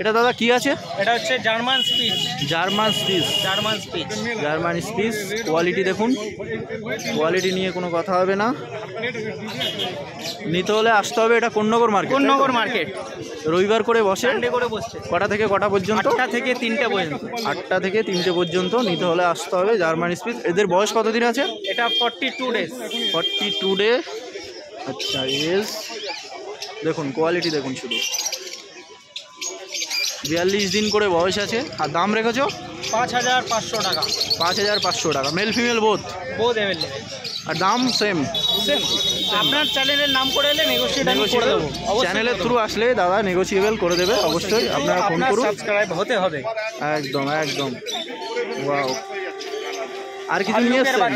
এটা দাদা কি আছে? এটা হচ্ছে German speech. German speech. German speech. German speech. Quality দেখুন, কোয়ালিটি নিয়ে কোনো কথা হবে না। নিতে হলে আসতে হবে, এটা কোন্নগর মার্কেট। কোন্নগর মার্কেট রবিবার করে বসে, সানডে করে বসছে। কটা থেকে কটা পর্যন্ত? 8টা থেকে 3টে পর্যন্ত। 8টা থেকে 3টে পর্যন্ত নিতে হলে আসতে হবে। German speech. এদের বয়স কতদিন আছে? এটা 42 ডেজ। 42 ডে। আচ্ছা, এস দেখুন, কোয়ালিটি দেখুন শুধু। 42 দিন করে বয়স আছে। আর দাম রেখেছো 5500 টাকা। 5500 টাকা। Male female both? Both available. আর দাম সেম? সেম। আপনার চ্যানেলের নাম করে এলে নেগোশিয়েট করে দেবো। চ্যানেলের থ্রু আসলে দাদা নেগোশিয়েবল করে দেবে অবশ্যই। আপনারা ফোন করুন, সাবস্ক্রাইব হতে হবে। একদম একদম। ওয়াও, আর কিছু নিয়ে এসেছেন?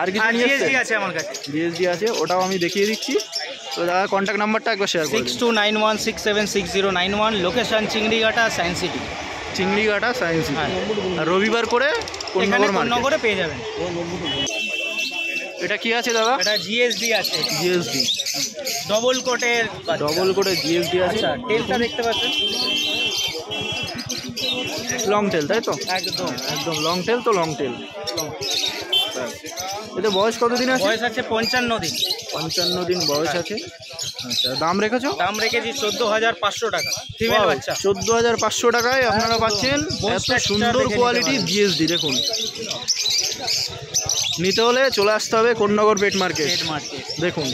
আর কিছু নিয়ে এসেছেন? আছে আমার কাছে, বিএসডি আছে, ওটাও আমি দেখিয়ে দিচ্ছি। তো দাদা কন্ট্যাক্ট নাম্বারটা একবার শেয়ার করুন। 6291676091, location Chingrighata, science city. Chingrighata, science city. আর রবিবার করে কোন্নগরে পেয়ে যাবেন। এটা কি আছে দাদা? এটা জিএসডি আছে। জিএসডি ডবল কোটের। ডবল কোটে জিএসডি আছে। টেলটা দেখতে পাচ্ছেন, লং টেল, তাই তো? একদম একদম লং টেল। তো লং টেল। এতে বয়স কতদিন আছে? বয়স আছে 55 দিন। 55 দিন বয়স আছে। আচ্ছা, দাম রেখেছো? দাম রেখেছি 14500 টাকা। ফিমেল বাচ্চা। 14500 টাকায় আপনারা পাচ্ছেন এত সুন্দর কোয়ালিটি জিএসডি। দেখুন, নিতে হলে চলে আসতে হবে কোন্নগর পেট মার্কেট। দেখুন,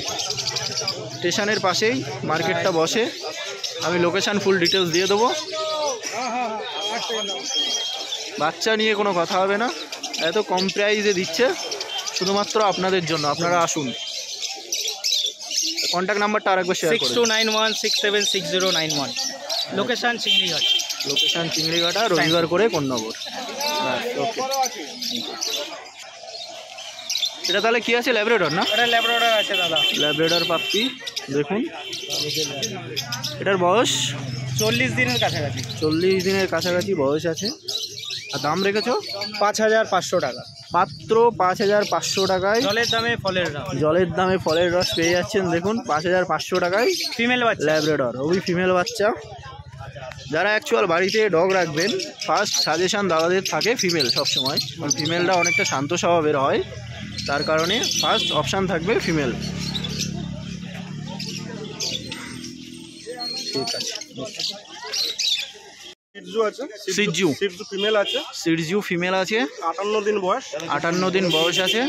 স্টেশনের পাশেই মার্কেটটা বসে। আমি লোকেশান ফুল ডিটেলস দিয়ে দেবো। বাচ্চা নিয়ে কোনো কথা হবে না, এত কম প্রাইসে দিচ্ছে শুধুমাত্র আপনাদের জন্য। আপনারা আসুন। কন্ট্যাক্ট নাম্বারটা আরেকবার শেয়ার করুন। 6291676091, লোকেশন চিংড়িঘাট। লোকেশন চিংড়িঘাটা, রবিবার করে কোন্নগর। ওকে। এটা তাহলে কি আছে? ল্যাব্রাডর না? এটা ল্যাব্রাডর আছে দাদা। ল্যাব্রাডর পাপ্পি দেখুন। এটার বয়স 40 দিনের কাছাকাছি। 40 দিনের কাছাকাছি বয়স আছে। আর দাম রেখেছো 5500 টাকা। মাত্র 5500 টাকায় জলের দামে ফলের রস। জলের দামে ফলের রস পেয়ে যাচ্ছেন। দেখুন, 5500 টাকায় ফিমেল বাচ্চা, ল্যাব্রাডর, ওই ফিমেল বাচ্চা। যারা অ্যাকচুয়াল বাড়িতে ডগ রাখবেন, ফার্স্ট সাজেশান দাদাদের থাকে ফিমেল সবসময়। কারণ ফিমেলটা অনেকটা শান্ত স্বভাবের হয়, তার কারণে ফার্স্ট অপশান থাকবে ফিমেল। ঠিক আছে। সিটজু আছে। সিটজু ফিমেল আছে। সিটজু ফিমেল আছে। 58 দিন বয়স। 58 দিন বয়স আছে।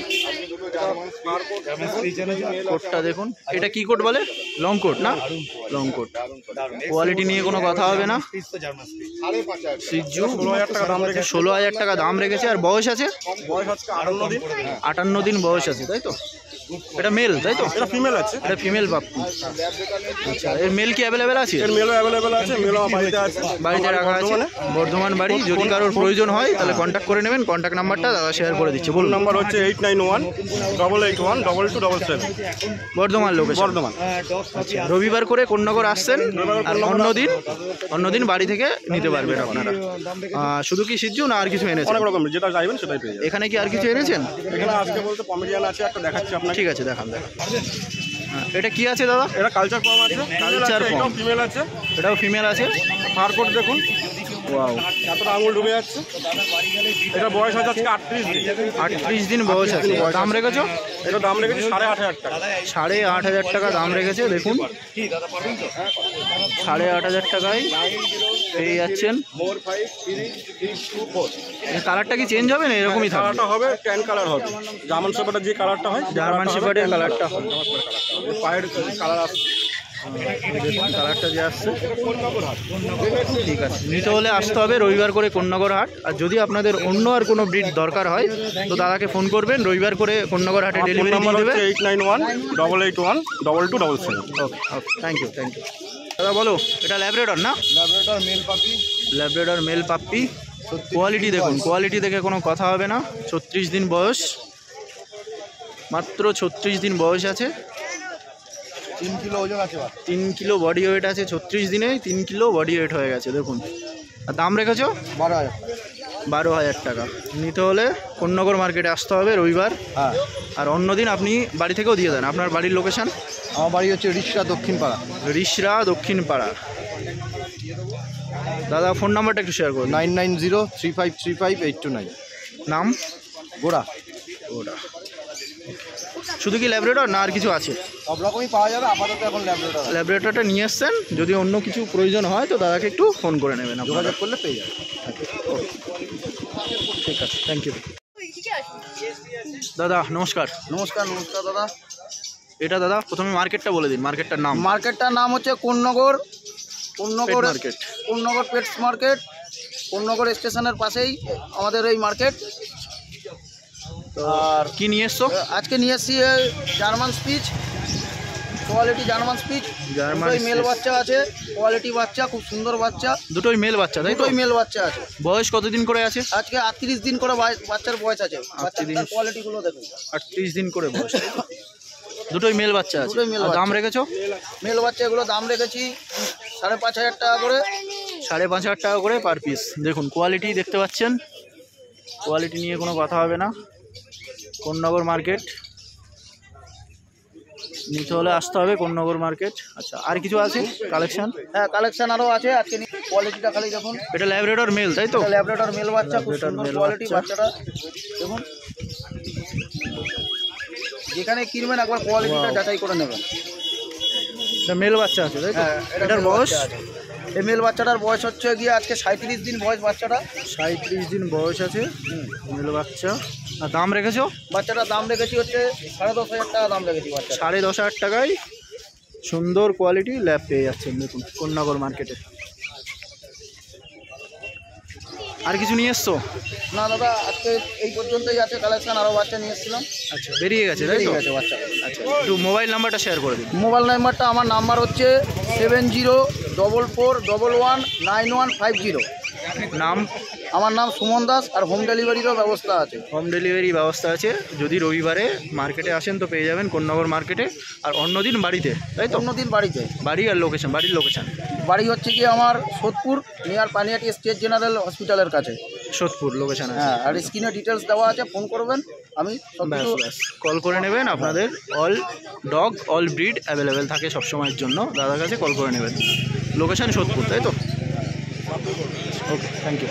কোটটা দেখুন। এটা কি কোট বলে? লং কোট না? Long coat. কোয়ালিটি নিয়ে কোনো কথা হবে না। সিটজু 16000 টাকা দাম রেখেছে। 16000 টাকা দাম রেখেছে। আর বয়স আছে? বয়স হচ্ছে 58 দিন। 58 দিন বয়স আছে, তাই তো? এটা মেল, তাই তো? এটা ফিমেল আছে। এটা ফিমেল পাপ্পি। আচ্ছা, এর মেল কি অ্যাভেলেবেল আছে? এর মেলও অ্যাভেলেবেল আছে। মেলও বাড়িতে আছে, বাড়িতে রাখা আছে, বর্ধমান বাড়ি। যদি কারোর প্রয়োজন হয় তাহলে কন্ট্যাক্ট করে নেবেন। কন্ট্যাক্ট নাম্বারটা দাদা শেয়ার করে দিচ্ছে, বলুন। নাম্বার হচ্ছে 891881222277। বর্ধমান লোকেশন। বর্ধমান। আচ্ছা, রবিবার করে কোন্নগর আসছেন, আর অন্যদিন বাড়ি থেকে নিতে পারবেন আপনারা। শুধু কি সিটজু না আর কিছু এনেছেন? অনেক রকম, যেটা চাইবেন সেটাই পেয়ে যাবেন। এখানে কি আর কিছু এনেছেন? এখানে আজকে বলতে পমেরিয়ান আছে, একটা দেখাচ্ছি আপনাকে। ঠিক আছে, দেখান। এটা কি আছে দাদা? এটা কালচার পম আছে। কালচার পম। এটাও ফিমেল আছে। এটাও ফিমেল আছে। ফার কোট দেখুন। ওয়াও, এতটা আঙুল ঢুকে যাচ্ছে। এটা বয়স আছে আজকে 38 দিন। 38 দিন বয়স আছে। দাম রেখেছো? এটা দাম রেখেছি 8500 টাকা। 8500 টাকা দাম রেখেছে। দেখুন, 8500 টাকায় পেয়ে যাচ্ছেন। কালারটা কি চেঞ্জ হবে না এরকমই থাকবে? কালারটা হবে ট্যান কালার হবে। জার্মান শেপার্ডের যে কালারটা হয়, জার্মান শেপার্ডের কালারটা হবে। পায়ের কালার আসছে। দেখুন কালারটা যে আসছে। ঠিক আছে, নিতে হলে আসতে হবে রবিবার করে কোন্নগর হাট। আর যদি আপনাদের অন্য আর কোনো ব্রিড দরকার হয় তো দাদাকে ফোন করবেন, রবিবার করে কোন্নগর হাটে ডেলিভারি দিয়ে দেবে। 8918812277। ওকে, থ্যাংক ইউ। দাদা বলো, এটা ল্যাব্রাডর না? ল্যাব্রাডর মেল পাপি। Labrador mail puppy. কোয়ালিটি দেখুন, কোয়ালিটি দেখে কোনো কথা হবে না। 36 দিন বয়স, মাত্র 36 দিন বয়স আছে। 3 কিলো ওজন আছে। 3 কিলো বডি ওয়েট আছে। 36 দিনে 3 কিলো বডি ওয়েট হয়ে গেছে। দেখুন, আর দাম রেখেছো 12000 টাকা। নিতে হলে কোন্নগর মার্কেটে আসতে হবে রবিবার। হ্যাঁ। আর অন্যদিন আপনি বাড়ি থেকেও দিয়ে দেন। আপনার বাড়ির লোকেশান? আমার বাড়ি হচ্ছে রিসরা দক্ষিণ পাড়া। রিসরা দক্ষিণ পাড়া। দাদা ফোন নাম্বারটা একটু শেয়ার করুন। 9903535829। নাম? গোড়া। শুধু কি ল্যাবরেটর না আর কিছু আছে? সব রকমই পাওয়া যাবে, আপাতত এখন ল্যাবরেটর। ল্যাবরেটরটা নিয়ে এসছেন, যদি অন্য কিছু প্রয়োজন হয় তো দাদাকে একটু ফোন করে নেবেন, যোগাযোগ করলে পেয়ে যাবে। ঠিক আছে, থ্যাংক ইউ। দাদা নমস্কার। নমস্কার দাদা। এটা দাদা প্রথমে মার্কেটটা বলে দিন, মার্কেটটার নাম। মার্কেটটার নাম হচ্ছে Konnagar market. Konnagar pets market. Konnagar স্টেশনের পাশেই আমাদের এই মার্কেট। আর কি নিয়ে এসছো? আজকে নিয়ে এসেছি German speech, quality German speech. দুটোই মেল বাচ্চা আছে, কোয়ালিটি বাচ্চা, খুব সুন্দর বাচ্চা। দুটোই মেল বাচ্চা, তাই তো? দুটোই মেল বাচ্চা আছে। বয়স কতদিন করে আছে? আজকে 38 দিন করে বাচ্চার বয়স আছে। বাচ্চার কোয়ালিটিগুলো দেখুন, 38 দিন করে বয়স। দুটোই মেল বাচ্চা আছে। দুটোই মেল। দাম রেখেছো? মেল বাচ্চা এগুলো দাম রেখেছি 5,500 টাকা করে। 5,500 টাকা করে পার পিস। দেখুন কোয়ালিটি দেখতে পাচ্ছেন, কোয়ালিটি নিয়ে কোনো কথা হবে না। কোন্নগর মার্কেট নিতে হলে আসতে হবে কোন্নগর মার্কেট। আচ্ছা, আর কিছু আছে কালেকশন? হ্যাঁ, কালেকশন আরও আছে। আজকে কোয়ালিটিটা খালি দেখুন। এটা ল্যাবরেটর মেল, তাই তো? ল্যাবরেটর মেল বাচ্চা, খুব সুন্দর কোয়ালিটি বাচ্চাটা দেখুন। যেখানে কিনবেন একবার কোয়ালিটিটা যাচাই করে নেবেন। এটা মেল বাচ্চা আছে, তাই তো? হ্যাঁ, এটার বয়স? এই মেল বাচ্চাটার বয়স হচ্ছে গিয়ে আজকে 37 দিন বয়স বাচ্চাটা। 37 দিন বয়স আছে মেল বাচ্চা। আর দাম রেখেছো? বাচ্চাটার দাম রেখেছি হচ্ছে 10,500 টাকা দাম রেখেছি বাচ্চা। 10,500 টাকায় সুন্দর কোয়ালিটি ল্যাব পেয়ে যাচ্ছেন দেখুন কোন্নগর মার্কেটে। আর কিছু নিয়ে এসছো? না দাদা, আজকে এই পর্যন্তই আছে কালেকশন। আরও বাচ্চা নিয়ে এসেছিলাম। আচ্ছা, বেরিয়ে গেছে, তাই তো? ঠিক আছে বাচ্চা। আচ্ছা, একটু মোবাইল নাম্বারটা শেয়ার করে দিন। মোবাইল নাম্বারটা, আমার নাম্বার হচ্ছে 7044119150। নাম? আমার নাম সুমন দাস। আর হোম ডেলিভারিরও ব্যবস্থা আছে। হোম ডেলিভারি ব্যবস্থা আছে। যদি রবিবারে মার্কেটে আসেন তো পেয়ে যাবেন কোন্নগর মার্কেটে, আর অন্যদিন বাড়িতে, তাই তো? অন্যদিন বাড়িতে। বাড়ি আর লোকেশন? বাড়ির লোকেশন বাড়ি হচ্ছে কি আমার Sodepur, near Panihati state general হসপিটালের কাছে। সোদপুর লোকেশন আছে। হ্যাঁ, আর স্ক্রিনে ডিটেলস দেওয়া আছে, ফোন করবেন, আমি কল করে নেবেন। আপনাদের all dog all breed available থাকে সবসময়ের জন্য, দাদার কাছে কল করে নেবেন। লোকেশন সোদপুর, তাই তো? ওকে, থ্যাংক ইউ।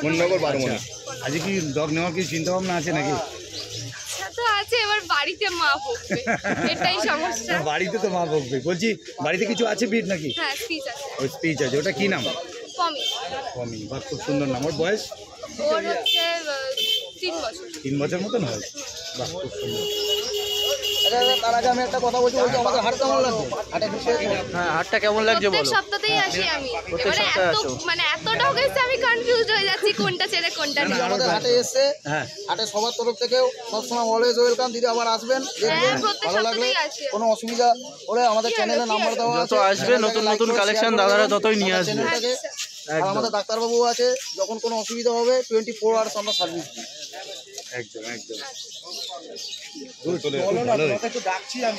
কোন্নগর 12 মণি। আজকে কি ডগ নেওয়ার কি চিন্তা ভাবনা আছে নাকি? তো আছে, এবার বাড়িতে মা বকবে, এটাই সমস্যা। বাড়িতে তো মা বকবে। বলছি বাড়িতে কিছু আছে ব্রিড নাকি? হ্যাঁ, স্পিচ আছে। ওই স্পিচ আছে, ওটা কি নাম? পমি। পমি, বাহ, খুব সুন্দর নাম। ওর বয়স? ওর হচ্ছে 3 বছর। 3 বছর মতন হয়। বাহ, খুব সুন্দর। তার আগে আমি একটা কথা বলছি, আমাদের হাট কেমন লাগছে? হ্যাঁ, হাটটা কেমন লাগছে প্রত্যেক বলো? সপ্তাহতেই আসি আমি। প্রত্যেক এবারে সপ্তাহে আসো? এত ডগ এসে আমি কনফিউজ হয়ে যাচ্ছি কোনটা ছেড়ে কোনটা নেই। আমাদের হাটে এসে হ্যাঁ, হাটে সবার তরফ থেকেও সবসময় অলওয়েজ ওয়েলকাম। দিদি আবার আসবেন, দেখবেন, প্রত্যেক ভালো লাগলে। সপ্তাহেই আসি। কোনো অসুবিধা হলে আমাদের চ্যানেলে নাম্বার দেওয়া আছে। যত আসবে নতুন নতুন কালেকশন দাদারা ততই নিয়ে আসবে। আর আমাদের ডাক্তারবাবু আছে, যখন কোনো অসুবিধা হবে 24 আওয়ার্স আমরা সার্ভিস দিই। একদম একদম। চলো না, তোমাকে একটু ডাকছি আমি।